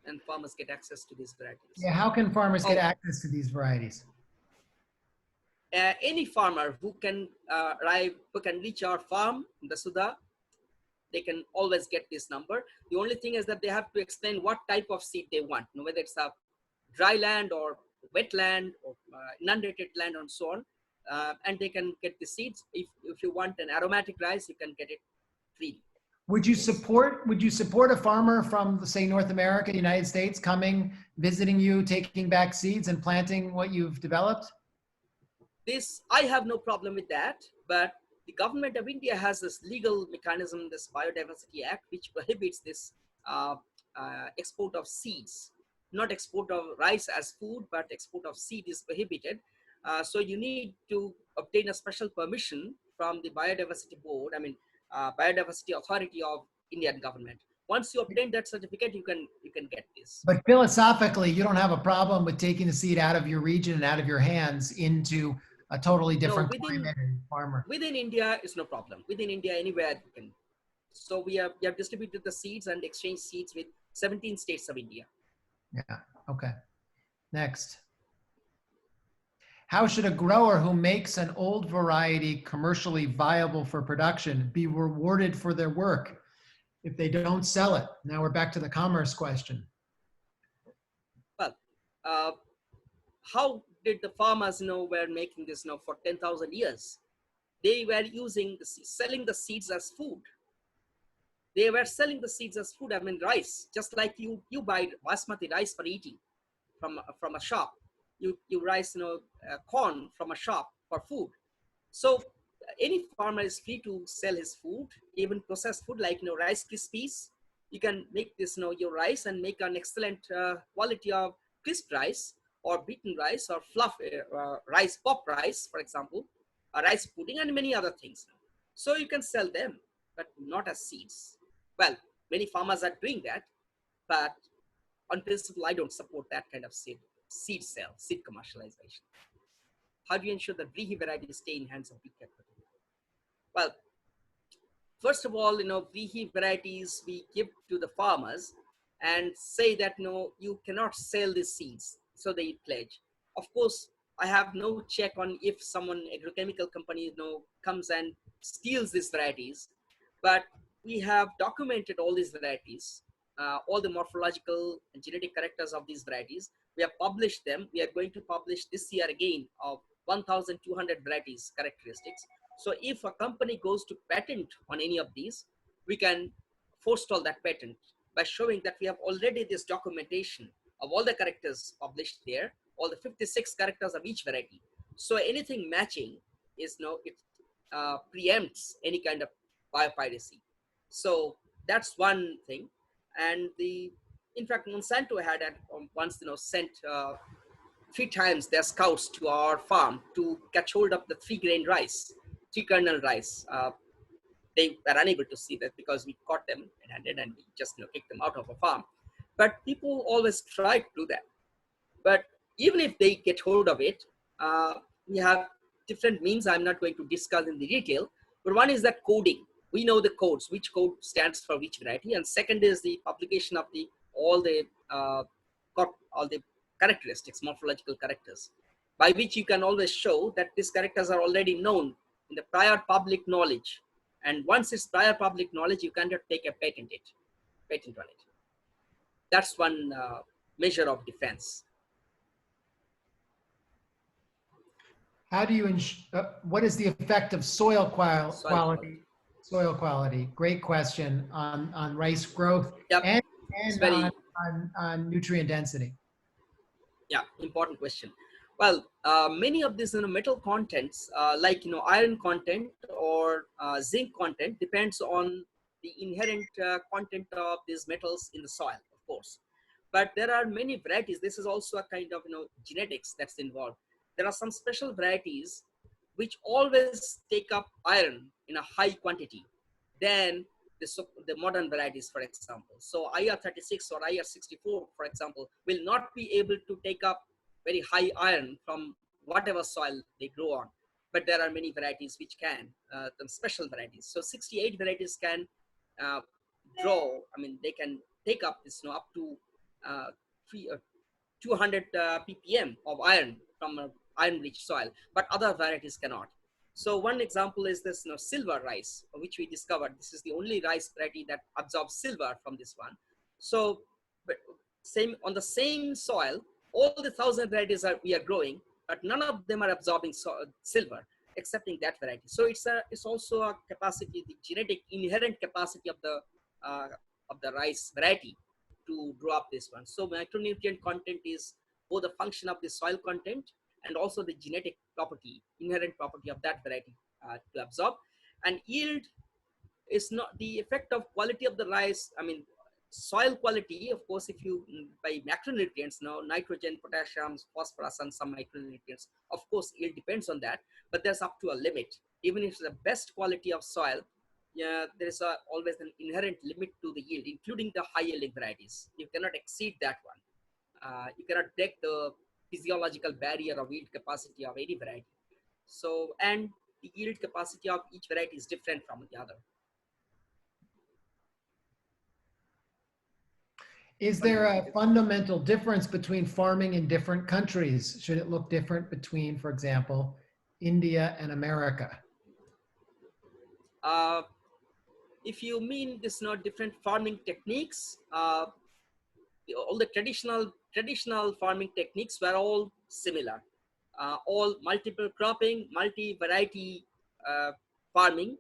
And farmers get access to these varieties. Yeah, how can farmers get access to these varieties? Any farmer who can reach our farm in the Sudha, they can always get this number. The only thing is that they have to explain what type of seed they want, whether it's a dry land or wet land or inundated land and so on. And they can get the seeds. If you want an aromatic rice, you can get it freely. Would you support a farmer from, say, North America, United States, coming, visiting you, taking back seeds and planting what you've developed? I have no problem with that, but the government of India has this legal mechanism, this Biodiversity Act, which prohibits this export of seeds. Not export of rice as food, but export of seed is prohibited. So you need to obtain a special permission from the Biodiversity Board, Biodiversity Authority of Indian government. Once you obtain that certificate, you can get this. But philosophically, you don't have a problem with taking the seed out of your region and out of your hands into a totally different climate and farmer. Within India, it's no problem. Within India, anywhere you can. So we have distributed the seeds and exchanged seeds with 17 states of India. Yeah. Okay. Next. How should a grower who makes an old variety commercially viable for production be rewarded for their work if they don't sell it? Now we're back to the commerce question. Well, uh, how did the farmers were making this for 10,000 years? They were using selling the seeds as food. They were selling the seeds as food. I mean, rice, just like you buy basmati rice for eating from a shop. You rice corn from a shop for food. So any farmer is free to sell his food, even processed food like Rice Krispies. You can make this your rice and make an excellent quality of crisp rice or beaten rice or fluff rice pop rice, for example, a rice pudding and many other things. So you can sell them, but not as seeds. Well, many farmers are doing that, but on principle, I don't support that kind of seed sale, seed commercialization. How do you ensure that Vrihi varieties stay in hands of big capital? Well, first of all, Vrihi varieties we give to the farmers and say that you cannot sell these seeds, so they pledge. Of course, I have no check on if someone agrochemical company comes and steals these varieties, but we have documented all these varieties, all the morphological and genetic characters of these varieties. We have published them. We are going to publish this year again of 1,200 varieties characteristics. So if a company goes to patent on any of these, we can forestall that patent by showing that we have already this documentation of all the characters published there, all the 56 characters of each variety. So anything matching is it preempts any kind of biopiracy. So that's one thing. And in fact, Monsanto had once sent 3 times their scouts to our farm to catch hold of the 3-grain rice, 3-kernel rice. They were unable to see that because we caught them red-handed and we just kicked them out of a farm. But people always try to do that. But even if they get hold of it, we have different means I'm not going to discuss in the detail. But one is that coding. We know the codes, which code stands for which variety. And second is the publication of all the characteristics, morphological characters, by which you can always show that these characters are already known in the prior public knowledge. And once it's prior public knowledge, you cannot take a patent on it. That's one measure of defense. How do you what is the effect of soil quality? Soil quality. Great question on rice growth. Yep. and on nutrient density. Yeah, important question. Well, many of these metal contents, like iron content or zinc content, depends on the inherent content of these metals in the soil, of course. But there are many varieties. This is also a kind of genetics that's involved. There are some special varieties which always take up iron in a high quantity than the modern varieties, for example. So IR36 or IR64, for example, will not be able to take up very high iron from whatever soil they grow on. But there are many varieties which can, some special varieties. So 68 varieties can they can take up this up to 200 ppm of iron from an iron-rich soil, but other varieties cannot. So one example is this silver rice, which we discovered. This is the only rice variety that absorbs silver from this one. So but on the same soil, all the 1,000 varieties we are growing, but none of them are absorbing silver, excepting that variety. So it's also a capacity, the genetic inherent capacity of the rice variety to draw up this one. So micronutrient content is both a function of the soil content and also the genetic property, inherent property of that variety to absorb. And yield is not the effect of quality of the rice. I mean, soil quality, of course, if you by macronutrients, nitrogen, potassium, phosphorus, and some micronutrients, of course, yield depends on that, but there's up to a limit. Even if it's the best quality of soil, there is always an inherent limit to the yield, including the high yielding varieties. You cannot exceed that one. You cannot break the physiological barrier of yield capacity of any variety. So, and the yield capacity of each variety is different from the other. Is there a fundamental difference between farming in different countries? Should it look different between, for example, India and America? If you mean this, different farming techniques, all the traditional farming techniques were all similar. All multiple cropping, multi-variety farming.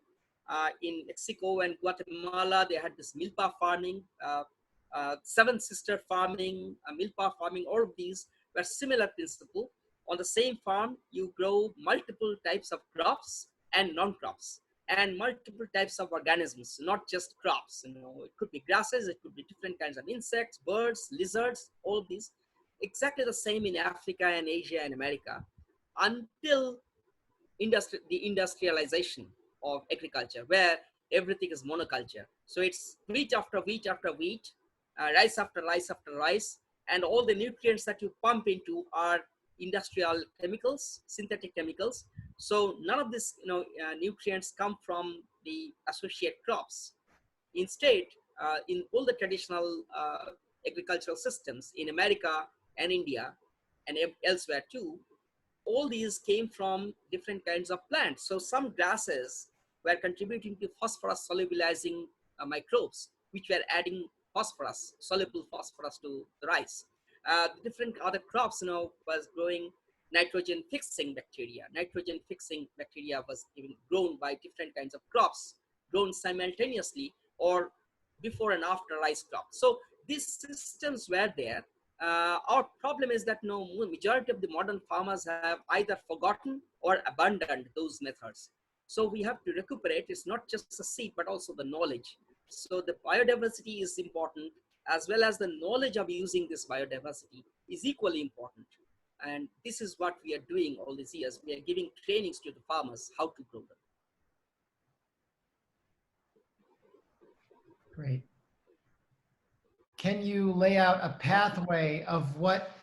In Mexico and Guatemala, they had this milpa farming, seven sister farming, milpa farming. All of these were similar principle. On the same farm, you grow multiple types of crops and non-crops, and multiple types of organisms, not just crops. It could be grasses, it could be different kinds of insects, birds, lizards, all of these. Exactly the same in Africa and Asia and America, until the industrialization of agriculture, where everything is monoculture. So it's wheat after wheat after wheat, rice after rice after rice, and all the nutrients that you pump into are industrial chemicals, synthetic chemicals. So none of these nutrients come from the associate crops. Instead, in all the traditional agricultural systems in America and India and elsewhere too, all these came from different kinds of plants. So some grasses were contributing to phosphorus solubilizing microbes, which were adding phosphorus, soluble phosphorus to the rice. Different other crops, was growing nitrogen fixing bacteria. Nitrogen fixing bacteria was even grown by different kinds of crops, grown simultaneously or before and after rice crop. So these systems were there. Our problem is that majority of the modern farmers have either forgotten or abandoned those methods. So we have to recuperate. It's not just the seed, but also the knowledge. So the biodiversity is important, as well as the knowledge of using this biodiversity is equally important. And this is what we are doing all these years. We are giving trainings to the farmers how to grow them. Great. Can you lay out a pathway of what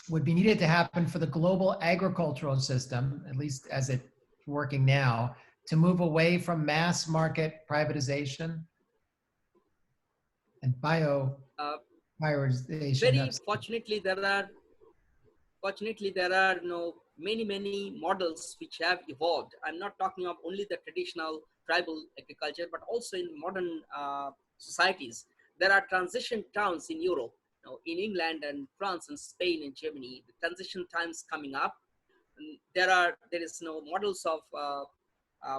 would be needed to happen for the global agricultural system, at least as it's working now, to move away from mass market privatization and prioritization? Very fortunately, there are many models which have evolved. I'm not talking of only the traditional tribal agriculture, but also in modern societies. There are transition towns in Europe, in England and France and Spain and Germany. The transition times coming up. And there is models of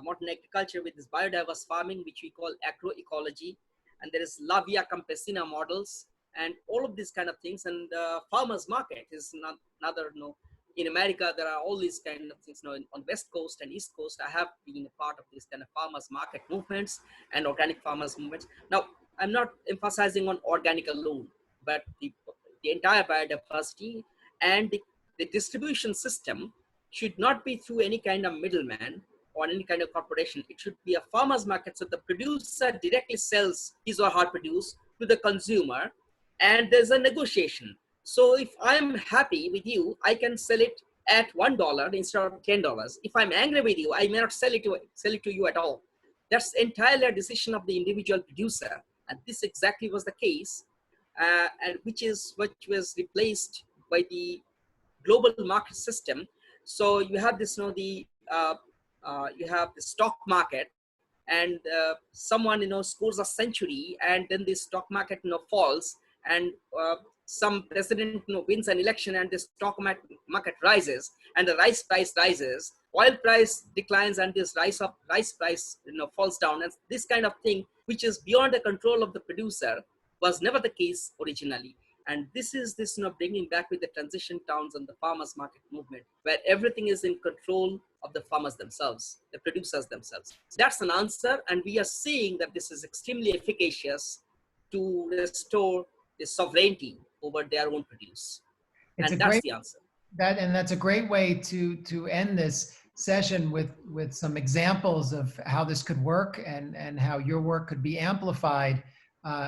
modern agriculture with this biodiverse farming, which we call agroecology, and there is La Via Campesina models, and all of these kind of things. And farmers market is another. In America, there are all these kind of things. On West Coast and East Coast, I have been a part of these kind of farmers market movements and organic farmers movements. Now, I'm not emphasizing on organic alone, but the entire biodiversity and the distribution system should not be through any kind of middleman or any kind of corporation. It should be a farmer's market. So the producer directly sells his or her produce to the consumer, and there's a negotiation. So if I'm happy with you, I can sell it at $1 instead of $10. If I'm angry with you, I may not sell it to you at all. That's entirely a decision of the individual producer. And this exactly was the case, and which was replaced by the global market system. So you have this, you have the stock market, and someone scores a century, and then the stock market falls, and some president wins an election, and the stock market rises, and the rice price rises, oil price declines, and this rice price falls down. And this kind of thing, which is beyond the control of the producer, was never the case originally. And this is bringing back with the transition towns and the farmers market movement, where everything is in control of the farmers themselves, the producers themselves. That's an answer, and we are seeing that this is extremely efficacious to restore the sovereignty over their own produce. And that's the answer. That's a great way to end this session with some examples of how this could work and how your work could be amplified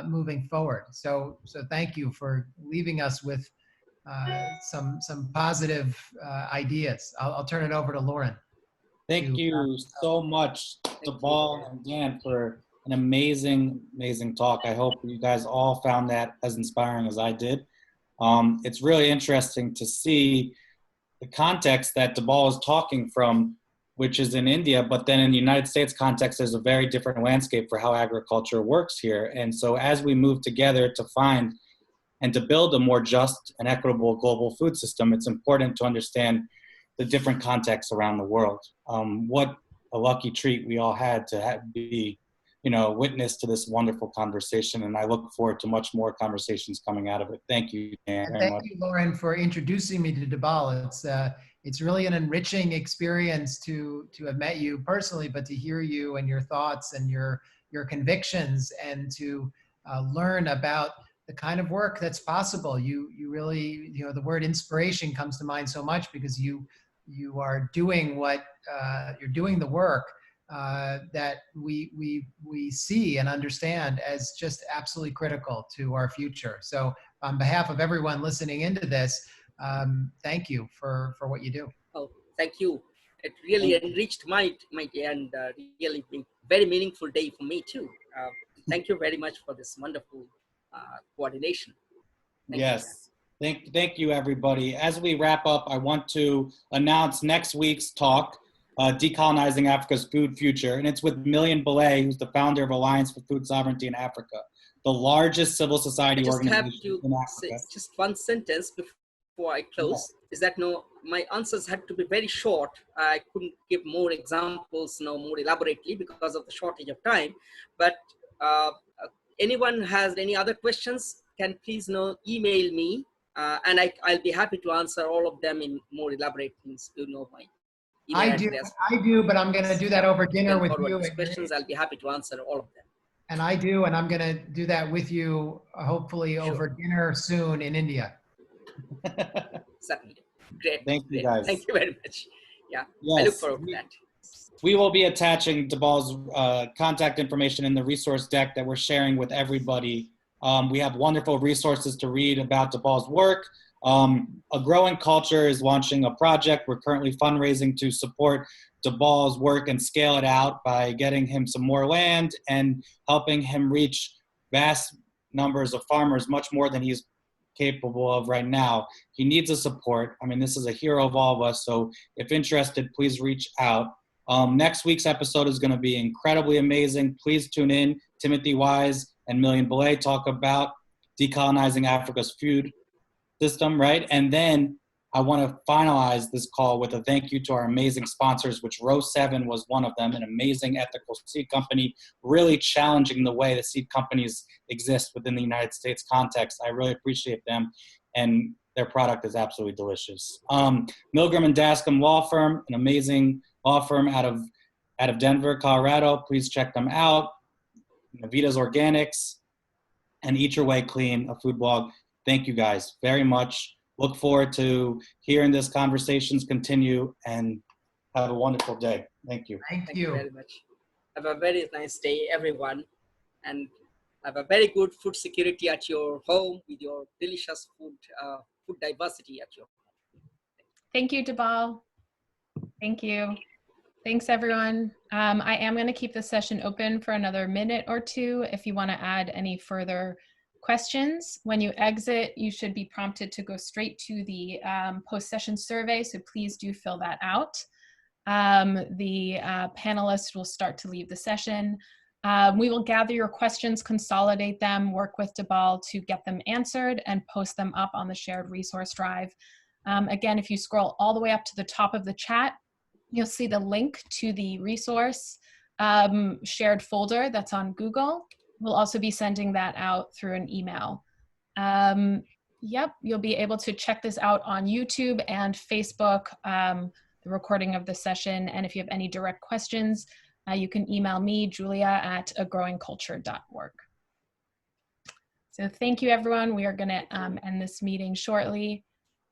moving forward. So thank you for leaving us with some positive ideas. I'll turn it over to Lauren. Thank you so much, Debal and Dan, for an amazing, amazing talk. I hope you guys all found that as inspiring as I did. It's really interesting to see the context that Debal is talking from, which is in India, but then in the United States context, there's a very different landscape for how agriculture works here. And so as we move together to find and to build a more just and equitable global food system, it's important to understand the different contexts around the world. What a lucky treat we all had to be, witness to this wonderful conversation. And I look forward to much more conversations coming out of it. Thank you, Dan, very much. Thank you, Lauren, for introducing me to Debal. It's really an enriching experience to have met you personally, but to hear you and your thoughts and your convictions, and to learn about the kind of work that's possible. You really, the word inspiration comes to mind so much, because you are doing you're doing the work that we see and understand as just absolutely critical to our future. So on behalf of everyone listening into this, thank you for what you do. Oh, thank you. It really enriched my day, and really been very meaningful day for me too. Thank you very much for this wonderful coordination. Yes. Thank you, everybody. As we wrap up, I want to announce next week's talk, Decolonizing Africa's Food Future. And it's with Millian Belay, who's the founder of Alliance for Food Sovereignty in Africa, the largest civil society organization in Africa. Say just one sentence before I close, is that my answers had to be very short. I couldn't give more examples, more elaborately, because of the shortage of time. But anyone has any other questions, can please email me, and I'll be happy to answer all of them in more elaborate things. My email address. I do, but I'm going to do that over dinner with you. Questions, I'll be happy to answer all of them. And I do, and I'm going to do that with you, hopefully over dinner soon in India. Certainly. Great. Thank you, guys. Thank you very much. Yeah, yes, I look forward to that. We will be attaching Debal's contact information in the resource deck that we're sharing with everybody. We have wonderful resources to read about Debal's work. A Growing Culture is launching a project. We're currently fundraising to support Debal's work and scale it out by getting him some more land and helping him reach vast numbers of farmers, much more than he's capable of right now. He needs a support. I mean, this is a hero of all of us. So if interested, please reach out. Next week's episode is going to be incredibly amazing. Please tune in. Timothy Wise and Millian Belay talk about decolonizing Africa's food system, right? And then I want to finalize this call with a thank you to our amazing sponsors, which Row 7 was one of them, an amazing ethical seed company, really challenging the way that seed companies exist within the United States context. I really appreciate them, and their product is absolutely delicious. Milgram and Dascom Law Firm, an amazing law firm out of Denver, Colorado. Please check them out. Navita's Organics and Eat Your Way Clean, a food blog. Thank you guys very much. Look forward to hearing this conversations continue, and have a wonderful day. Thank you. Thank you very much. Have a very nice day, everyone, and have a very good food security at your home with your delicious food diversity at your home. Thank you, Debal. Thank you. Thanks, everyone. I am going to keep the session open for another minute or two if you want to add any further questions. When you exit, you should be prompted to go straight to the post-session survey, so please do fill that out. The panelists will start to leave the session. We will gather your questions, consolidate them, work with Debal to get them answered, and post them up on the shared resource drive. Again, if you scroll all the way up to the top of the chat, you'll see the link to the resource shared folder that's on Google. We'll also be sending that out through an email. Yep, you'll be able to check this out on YouTube and Facebook, the recording of the session. And if you have any direct questions, you can email me, Julia, at agrowingculture.org. So thank you, everyone. We are going to end this meeting shortly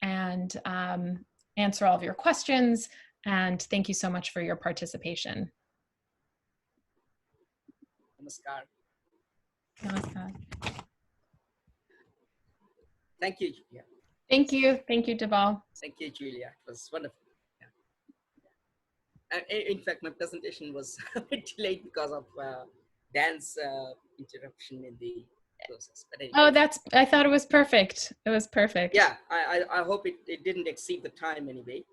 and answer all of your questions. And thank you so much for your participation. Namaskar. Namaskar. Thank you, Julia. Thank you. Thank you, Debal. Thank you, Julia. It was wonderful. Yeah. In fact, my presentation was a bit delayed because of Dan's interruption in the process. But anyway. Oh, I thought it was perfect. It was perfect. Yeah, I hope it didn't exceed the time anyway.